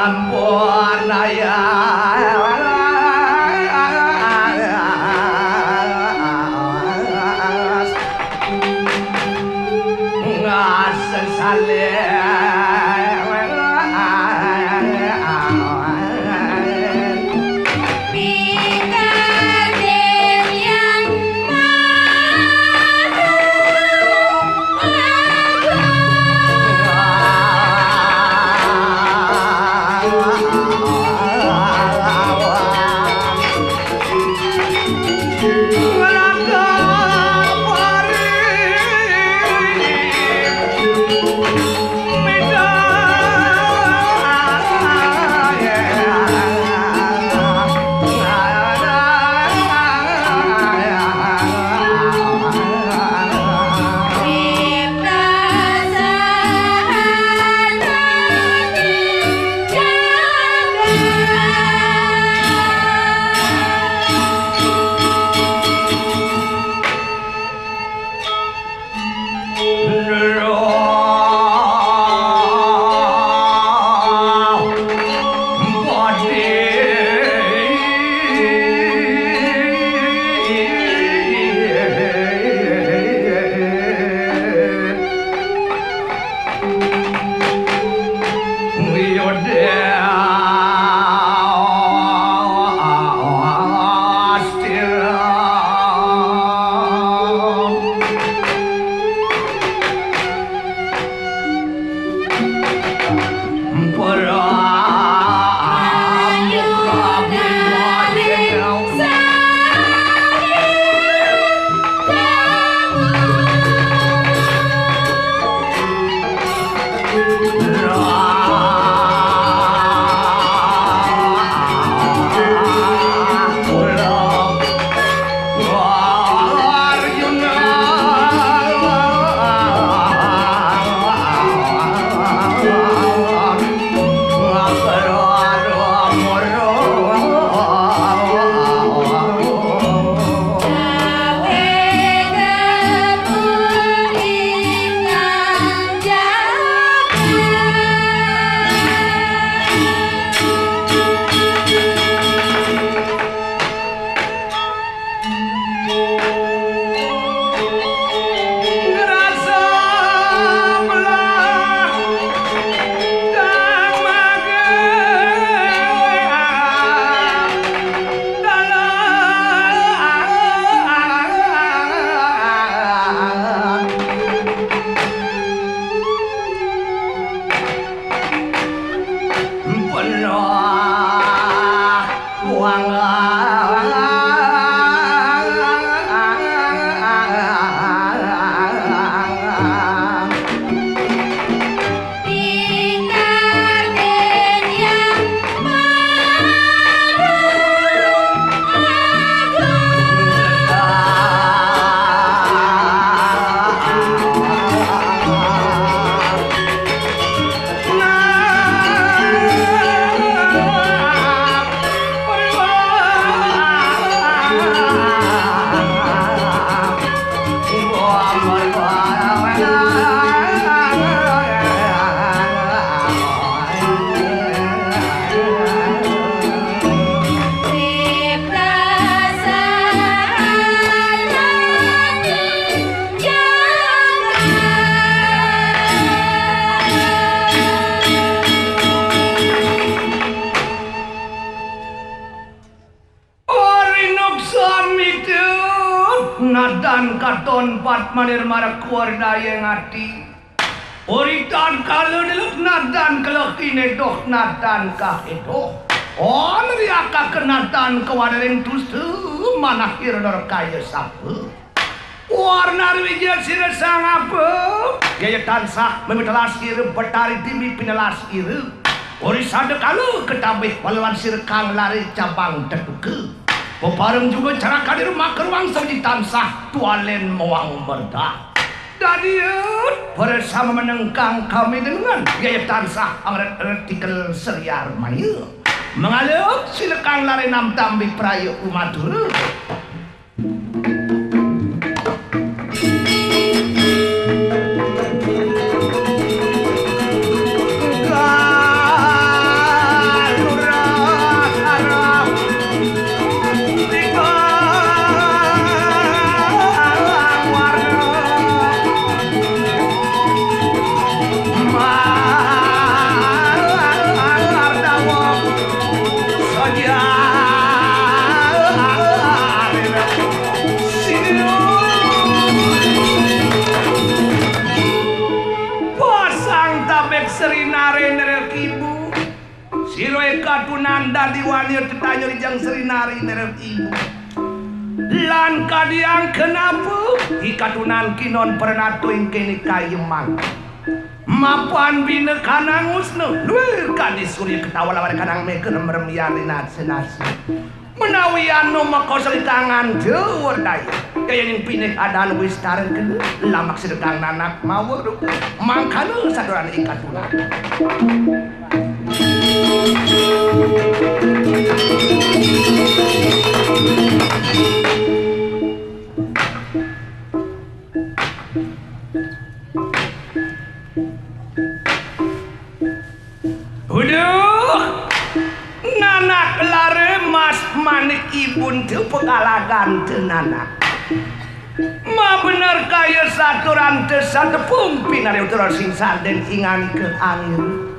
sampurnaya nadan katon pat manir marak kuar daya ngati uritan kalau diluk nadan kelekine doh nadan kah edoh on riaka kenatan kewadaring tusu manahir nor kaya sapu warna wijaya sira sangapa gaya tansah memitelas ira betari timi pinelas ira uri sada kalau ketabih walawan sira kang lari cabang tetuke pepareng juga cara kadir makar wangsa di tansah tualen mawang merda dadiut bersama menengkang kami dengan gaya tansah artikel seriar maya mengalir silekang lari nam tambi prayo umadur katunan dadi wali tetanyo jang serinari nerep ibu lan kadiang kenapa ikatunan kinon pernah tuing kini kayemang mapan bina kanang usno luir kadis surya ketawa lawan kanang meken meremiari nasi menawi anu makosali tangan jewar daya kaya yang pinik adan wis tareun lamak sedekang nanak mawur mangkana sadoran ikatunan nanak lare mas manik ibun teu pegalagan teu nanak ma bener kaya saturan teu satepung pinare utara sing sanden ingan ke angin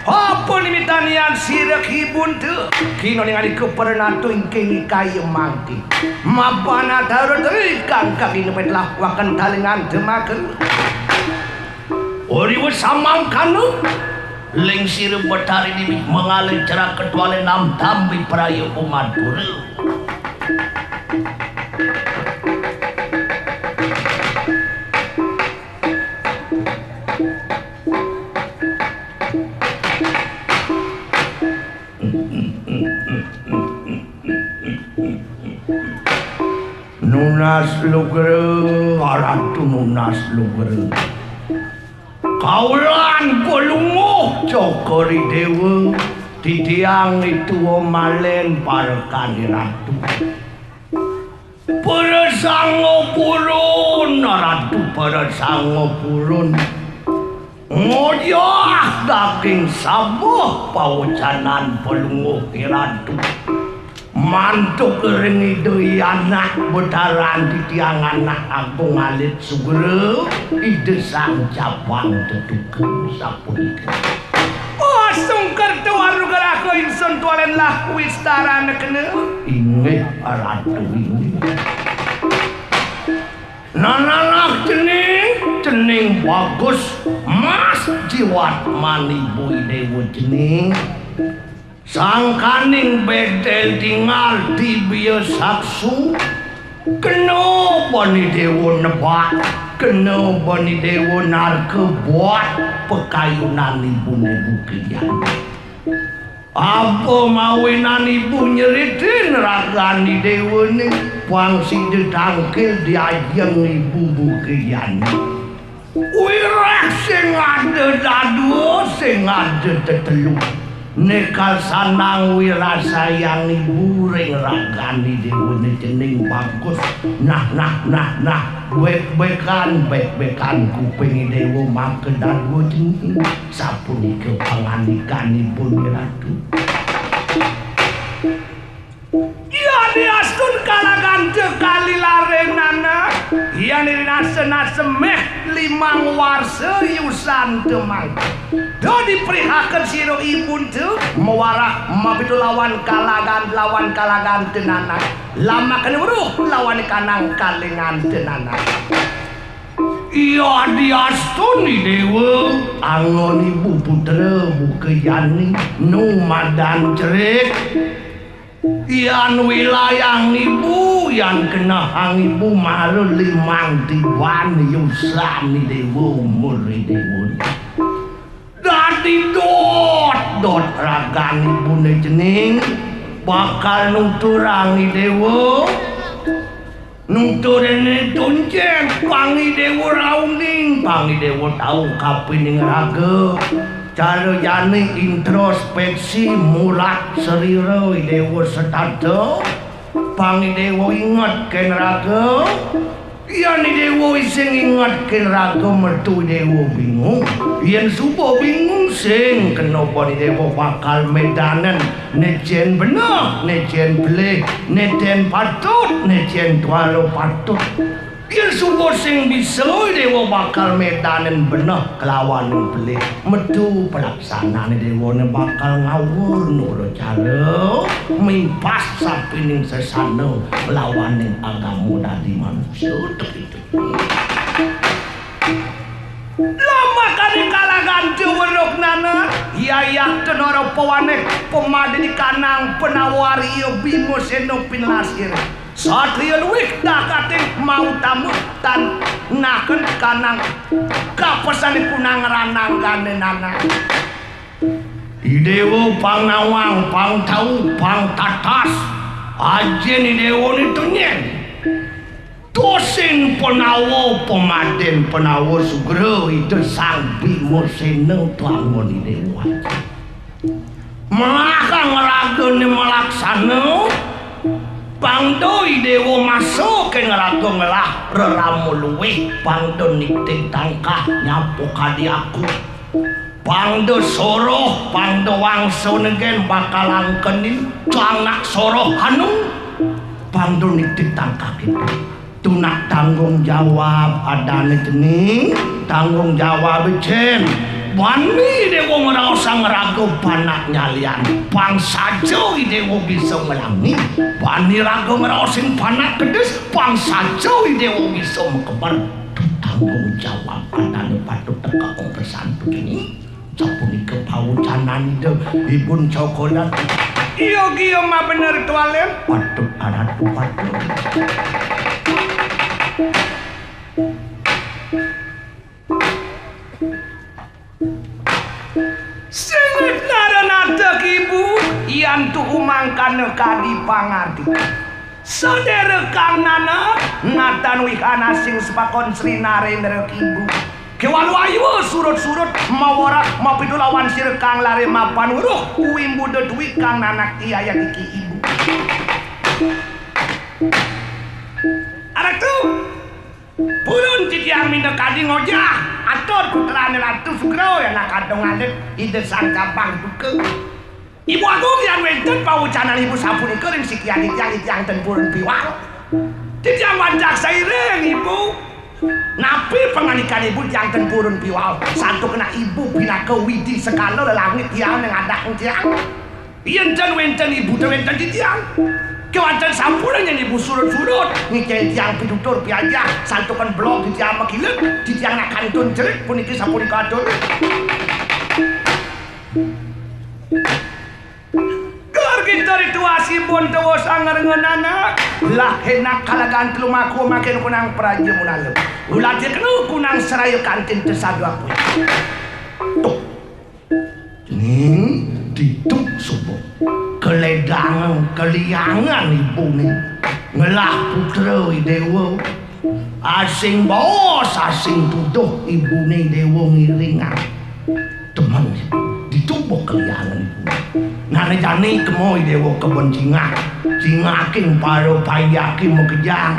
apa limitanian sirek ibun teu kino ningali ke pernah tuing kini kaya mangki ma bana darut ikan kaki nepet lakwakan talingan teu makan ori wis samang kanu Ling siru betari di mengalir cerak ketuale nam tambi perayu umat pura. Nunas lugere, aratu nunas lugere. Kaulan pelunguh cokori dewa titiang itu omalen parkani ratu parasango purun ratu parasango purun ngodyah daging sabuh paucanan pelunguh ratu mantuk kering itu anak betaran di tiang anak aku ngalit sugere ide sang cabang tetukan sapun oh sungker tuaru galako insun tualen lah wistara nekene inge ratu ini nananak cening bagus mas jiwat mani bui dewa cening sangkaning bedel tinggal di biasaksu kenapa ni dewa nebak kenapa ni dewa narkebuat pekayunan ibu-ibu kalian apa mawinan ibu nyeritin ragani dewa ni wangsi ditangkil diajeng ibu-ibu kalian wirah sing ada dadu sing ada teteluk nekal sanang wirasayang ibu ring ragani dewa cening bagus nah bek-bekan kuping dewa makedan wo cening sapun ke panganikan ibu ratu ya diastun kalagan kali larenana ya nirina semeh limang warsa yusan temang do diprihaken siro ibun tu mewarah mabitu lawan kalagan tenanak lama kene weruh lawan kanang kalingan tenanak iya diastuni dewa angon ibu putra bukeyani nu madan cerik yan wilayah ibu yang kena hang ibu maru limang diwan yusan dewa umur dewa dadi dot ragan ibu cening bakal nungturangi dewa nungturene tunceng pangi dewa rauning pangi dewa tau kapining raga cara jani introspeksi mulat seriro dewa setado pangi dewa ingat ken raga yan dewa iseng ingat ken raga mertu dewa bingung yen subuh bingung sing kenapa dewa bakal medanan nejen bener nejen beleh neten patut nejen tualo patut yen subuh sing bisa dewa bakal medanan bener kelawan beleh metu pelaksanaan dewa bakal ngawur nuro cara mimpas sapining sesana melawan agama dari manusia itu lama kali kalagan juruk nana yayak tenoro pawane pemade di kanang penawari bimo seno pinlasir satria luwih dakating mau tamu tan naken kanang kapesane kunang rananggane nana idewo pangnawang pang tau pang tatas ajen idewo itu nyen dosen penawo pemaden penawo sugro itu sang bimo seneng tuangon idewo melakang ragone melaksana pangdo idewo masuk ke ngerago ngelah reramu luwih pangdo nitik tangkah nyapu kadi aku pangdo soroh pangdo wangso negen bakalang kenin cangak soroh hanung pangdo nitik tangkah gitu tunak tanggung jawab adane jening tanggung jawab jen wani dewo ngerasa ngerago panak nyalian pang sajo idewo bisa ngelangi wani rago ngerasin panak kedes pang sajo idewo bisa mekebar tanggung jawab adane patut teka pesan begini capuni kepaucanan itu ibun cokolat iyo giyo mah bener tualen patut ada patut sengit nada ibu ian tu umangkan kadi pangati saudara kang nana natan wihana sing sepakon sri narendra ibu kewalu ayu surut-surut mawara mapidu lawan sir kang lare mapan uruh uwim budo duit kang nanak iya yang iki ibu anak tu pulun titiang minta kadi ngojah atur putrane ratu sugro yang nak kadong alit ide sang kabang buke ibu agung yang wenten paucanan ibu sampun ikurin sikian yang tempurun piwal titiang wajak saireng ibu napi penganikan ibu yang tempurun piwal satu kena ibu bina ke widi sekalo lelangit yang ada tiang yen wenten ibu wenten titiang kewajan sampuran yang ibu surut-surut ngikei tiang pidutur piaja santukan blok di tiang makilet di tiang nak kantun jerit pun iki sampun kadon kelar kita rituasi pun tawa sangar ngenana lah enak kalagan telumaku makin kunang peraja munalem ulah jeknu kunang seraya kantin tesadu aku tuh ning dituk subuh keledangan keliangan ibu nih ngelah putra dewa asing bos asing tuduh ibu nih dewa ngiringan teman ditubuh keliangan ibu narejani kemoy dewa kebon cingakin paro payakin mekejang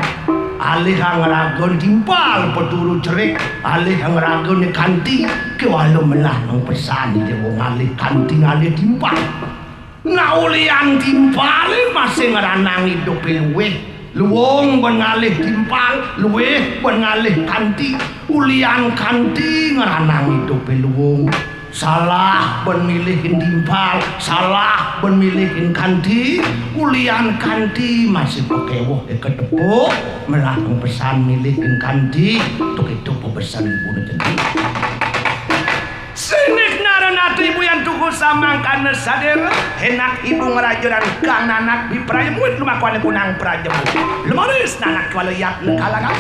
alih ngeragon timpal peturu cerik alih ngeragon kanti kewalau melah nang pesan dewa ngalih kanti ngalih timpal naulian timpal masih ngeranang hidup luweh luwung bengalih timpal luweh bengalih kanti ulian kanti ngeranang hidup luwung salah benmilihin timpal salah benmilihin kanti ulian kanti masih pekewoh ketepuk melakang pesan milihin kanti untuk itu pesan ibu nanti sinik naranatu ibu yang tuku samang karena sadar enak ibu ngerajuran kang nanak di prajemut lumakuan kunang prajemut lumaris nanak walayat nekalangan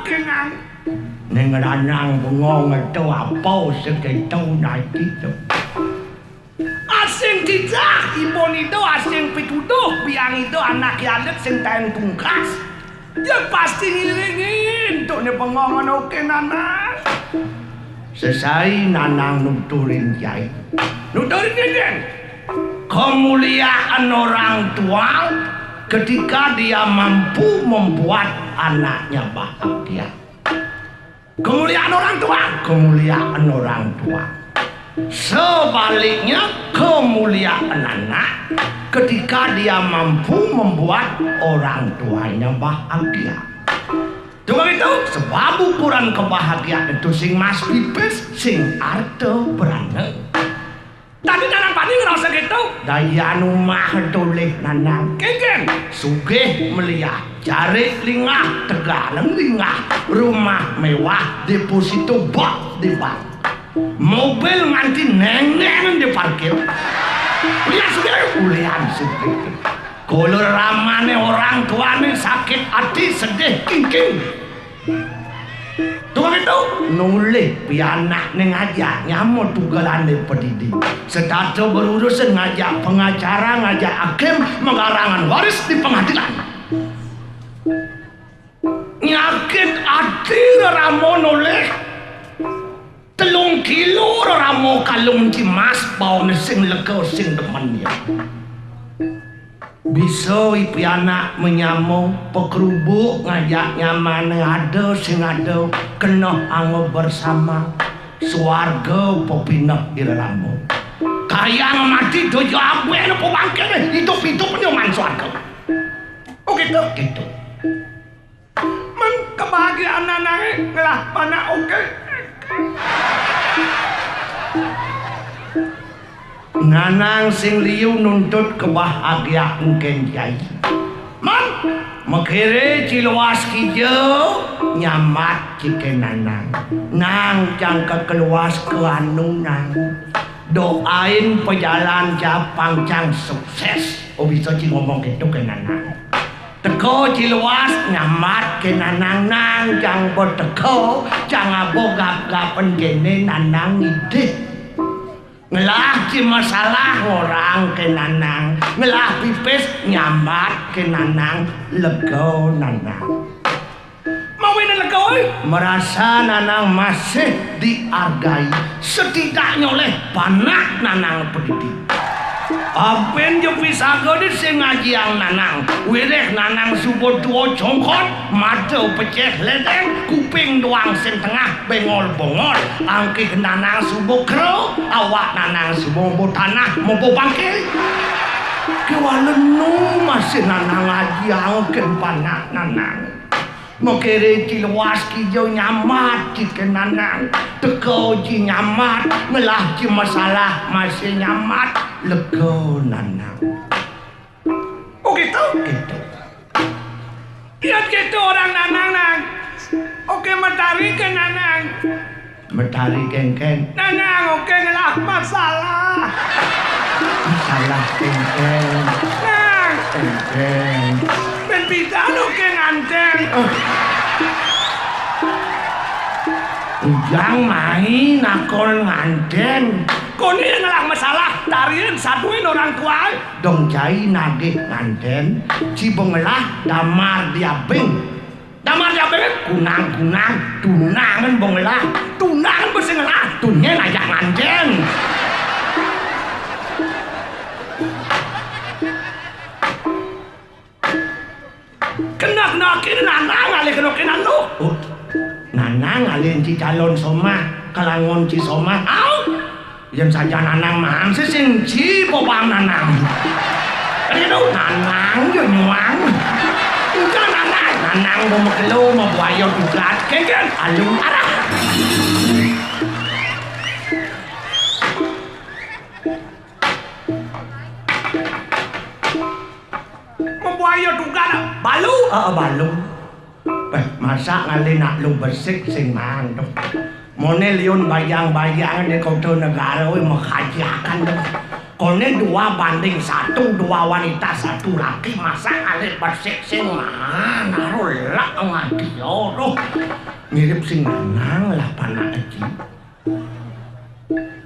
kenang. Ning lanang bengong itu apa segitu nanti tu. Asing tidak, ibon itu asing pituduh, biang itu anak yalet sing tahan tungkas. Ya pasti ngiringin, tuh ni pengongan oke nanang. Selesai nanang nuturin jai. Nuturin jai. Kemuliaan orang tua ketika dia mampu membuat anaknya bahagia. Kemuliaan orang tua, kemuliaan orang tua. Sebaliknya kemuliaan anak ketika dia mampu membuat orang tuanya bahagia. Cuma itu sebab ukuran kebahagiaan itu sing mas pipis sing arte berane. Tadi nanang pani ngerasa gitu. Daya numah doleh nanang keken sugih melihat cari lingah tegalan lingah rumah mewah deposito bak di bank mobil nganti neng-neng di parkir lihat sugih ulian sugih kalau ramane orang tuane sakit hati sedih king tuh itu nulis pianak neng ngajak nyamuk tugalan di pendidik setato berurusan ngajak pengacara ngajak hakim mengarangan waris di pengadilan nyakit hati ramo nulis 3 kilo ramo kalung cimas bau sing lega sing demen ya bisa ipi anak menyamuk pekerubuk ngajak nyaman ada sing ada kena anggo bersama suarga popinah iralamu kaya mati dojo abwe no pembangkit hidup-hidup nyoman suarga oh gitu men kebahagiaan anak ngelah pana oke nanang sing liu nuntut kebahagiaan kenjai man makere ciluas kijau nyamat cike nanang nang jangka keluas ke anu nang doain pejalan japang cang sukses oh bisa ci ngomong gitu ke nanang teko ciluas nyamat ke nanang nang jang berteko jang abogap-gapen gene nanang ide ngelah ci masalah orang ke nanang ngelah pipis nyamat ke nanang lego nanang mau ini lego merasa nanang masih dihargai setidaknya oleh panak nanang pendidik aben jo bisa godit sing ngajiang nanang wireh nanang subuh dua jongkot mata peceh ledeng kuping doang sing tengah bengol-bongol angkih nanang subuh kero awak nanang subuh tanah mau bangkit kewalenu masih nanang ngajiang ken panak nanang mokere ciluas kijau nyamat cike nanang teko ji nyamat melah ci masalah masih nyamat lego nanang oh gitu lihat gitu orang nanang nang oke matahari ke nanang matahari kengkeng nanang oke ngelah masalah kengkeng nang kengkeng pidan oke nganteng ujang main nakol nganteng koni ngelang masalah tarian satuin orang tua dong jai nagih nganteng cibengelah damar diabeng kunang-kunang tunangan bengelah tunangan besengelah tunnya najak nganteng kena nanang alih kena lu nanang alih ci calon somah kalangon ci somah yang saja nanang mahang sing ci popang nanang itu nanang yang nyuang enggak nanang mau mekelu mau buaya juga keken alung arah buaya juga balu balu masa ngali nak lu bersik sing mantep mone liun bayang-bayang di kota negara we menghajakan Kone 2:1, 2 wanita 1 laki, masa kali persik sing mana rolak ngadi loro. Mirip sing lanang lah panak iki.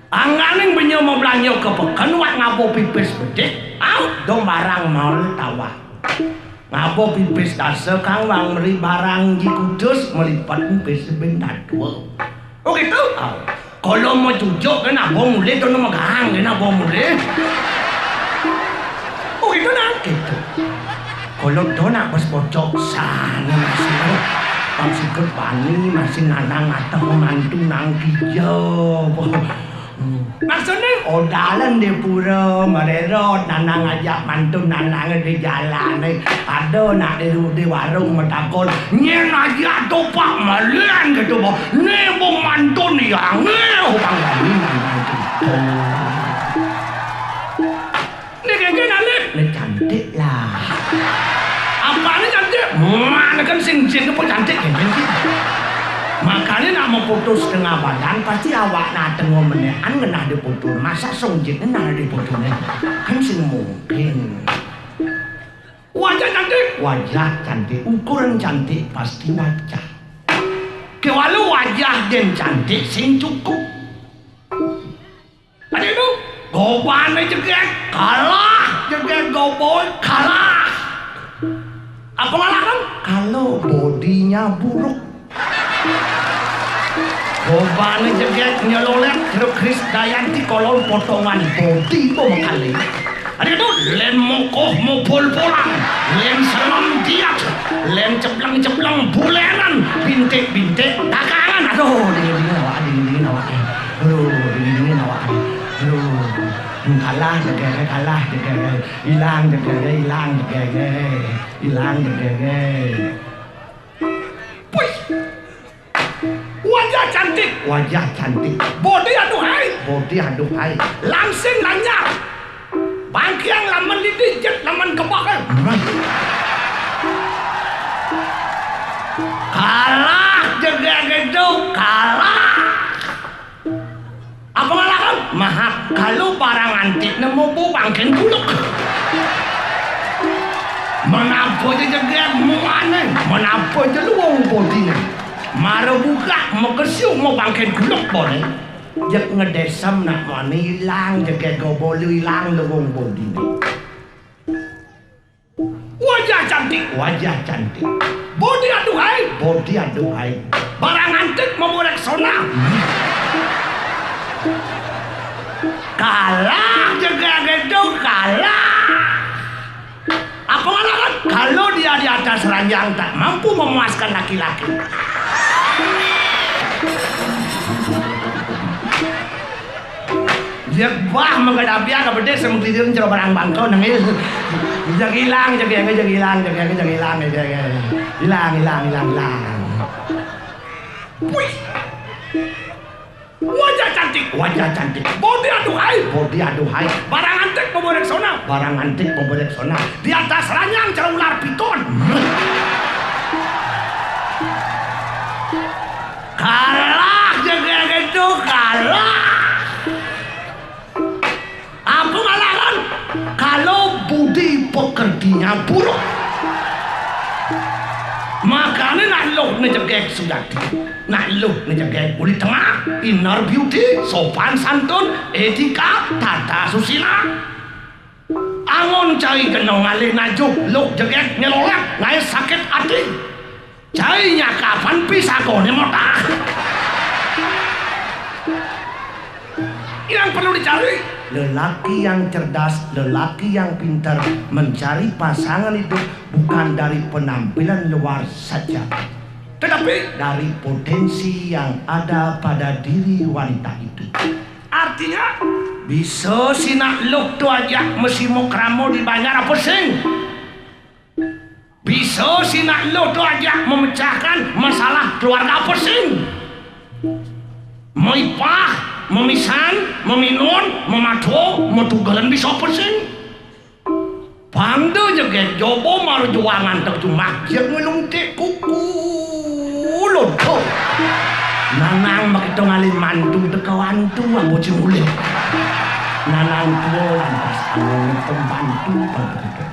Anganing benyo mau blanyo kepeken wak ngapo pipis bedhik, do barang maul tawa. Ngapo pipis dase kang wang meri barang ji kudus melipat pipis bentar dua. Oh gitu? Kalau mau cucuk kan abang mulai tu nama gang kan abang mulai. Oh itu nak gitu. Kalau tu nak pas pocok sana masih sikut bani masih nanang atau mantu nang hijau. Maksudnya odalan di pura merero nanang ajak mantu nanang di jalan ada nak di warung metakon nyen aja topak malian gitu boh ne bong mantu nih yang bang bani mantu ini kayak nalik ini cantik lah apa ini cantik mana kan sing-sing itu cantik kayak makanya nak mau putus setengah badan pasti awak nak tengok menekan kena diputus masa sonjit kena diputus kan sih mungkin wajah cantik ukuran cantik pasti wajah kewalau wajah dan cantik sing cukup ada itu goban jeget kalah jeget goboy kalah apa ngalakan kalau bodinya buruk Gobane jeget nyelolet Truk Kris Dayanti kolon potongan bodi po makali. Ada itu lem mokoh mau pol-polan, lem selam diat, lem ceplang-ceplang bulenan, bintik-bintik dagangan. Aduh, dingin awak. Aduh, dingin awak. Aduh, kalah jegere, hilang jegere. Wajah cantik, bodi aduhai, langsing nanya, bangkiang laman didijet, laman kebakar. Kalah gitu, kalah. Apa ngalakan? Mahak, kalau barang antik nemu bu bangkin buluk. Menapa jeget muane, menapa jeluang bodinya. Mara buka mau kesiu mau bangkit guluk boleh jak ngedesam nak mana hilang jaga gobol hilang lewong bodi wajah cantik bodi aduhai barang antik mau reksona kalah jaga gitu kalah apa ngalakan kalau dia di atas ranjang tak mampu memuaskan laki-laki. Dia bah menghadapi agak beda semengklirin coba barang bangkau nangis hilang wajah cantik bodi aduhai barang antik pemborek sona di atas ranjang cara ular piton kalah jaga gitu kalah apa ngalakan kalau budi pekertinya buruk makanya nak loh ngejegek sujati nak loh ngejegek kulit tengah inner beauty sopan santun etika tata susila angon cari kenong ngalih najuk loh jegek nyelolek ngai sakit hati cainya kapan pisah kone motak yang perlu dicari lelaki yang cerdas, lelaki yang pintar mencari pasangan itu bukan dari penampilan luar saja tetapi dari potensi yang ada pada diri wanita itu artinya bisa sinak luk tu aja mesti mau kramo di banyak apa sing bisa sinak luk tu aja memecahkan masalah keluarga apa sing mau ipah memisan, meminun, memato, metugalan bisa persing. Pandu juga jobo maru juangan terjumah jak ngelungtik kuku lodo. Nanang begitu ngalih mantu tekawantu ambo cimule. Nanang tuwa lantas angin pembantu begitu.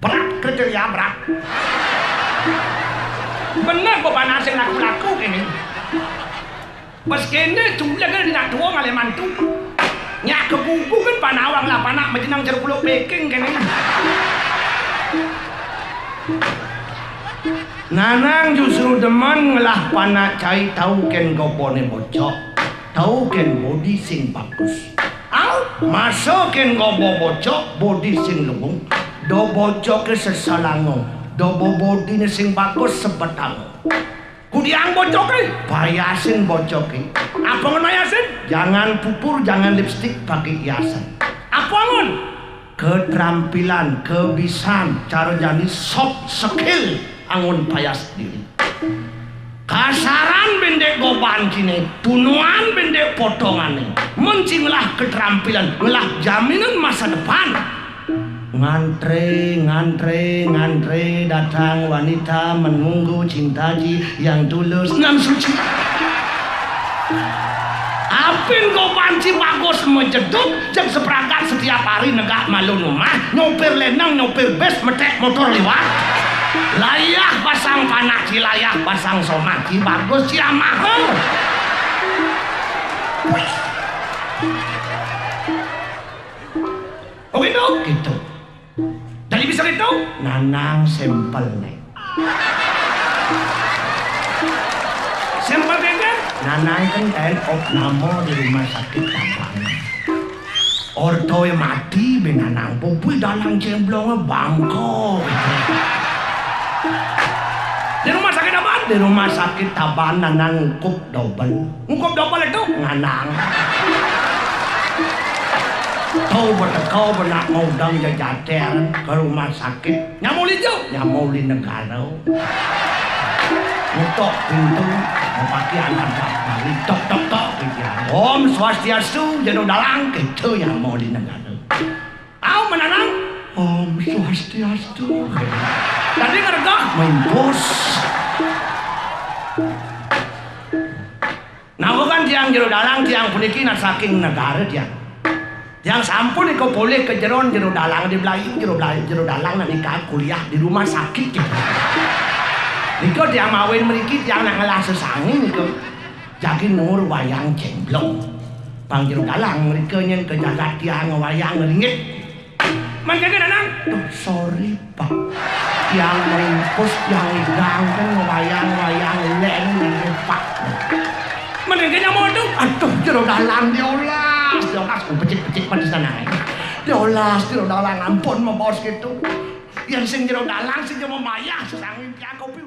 Berat kriteria berat. Bener kok panasin laku-laku kene. Pas kene jumlah nak tuwa ngale mantu. Nyak kebuku kan panawang lah panak menjenang jeruk puluk peking kene. Nanang justru demen ngelah panak cai tau ken gopone bocok, tau ken body sing bagus. Masuk ken gopo bocok, body sing lubung, do bocok ke sesalango, do body ni sing bagus sebetango. Kudiang bocok ke, bayasin bocok ke. Apa ngon bayasin? Jangan pupur, jangan lipstick, pakai hiasan. Apa ngon? Keterampilan, kebisan, cara jadi soft skill. Angun payas diri kasaran bendek goban cine tunuan bendek potongan mencinglah keterampilan ngelah jaminan masa depan ngantre datang wanita menunggu cintaji yang tulus nan suci apin gobanci bagus menjeduk jam seperangkat setiap hari negak malu rumah nyopir lenang nyopir bes metek motor lewat layak pasang panak si layak pasang somaki bagus si mahal oh gitu jadi bisa gitu nanang sampel nih sampel kan nanang kan end of namo di rumah sakit Tabanan ortoe mati benanang pupui dalang cemblongnya bangko di rumah sakit apaan? Di rumah sakit Tabanan ngkup double itu nganang kau bertekau benak ngudang jajater ke rumah sakit nyamuli negara ngutok pintu memakai anak balik tok Om Swastiastu jenu dalang gitu nyamuli negara menanang Om Swastiastu tadi ngerga main bos nah bukan tiang jero dalang tiang puniki na saking negara tiang sampun iko boleh ke jero dalang di Belayu jero dalang na nikah kuliah di rumah sakit niko tiang mawin meriki tiang nak ngelah sesangi niko jadi nur wayang cemblong pang jero dalang mereka nyen ke jagat tiang wayang ngeringit Mangkanya nanang, sorry pak, yang merimpus, yang hilang kan wayang-wayang leng ini pak. Mendingnya mau tuh, aduh jero dalang diolas, pecik-pecik pada sana. Diolas jero dalang ampun mau bos gitu. Yang sing jero dalang sing mau maya, sesangin tiang kopi.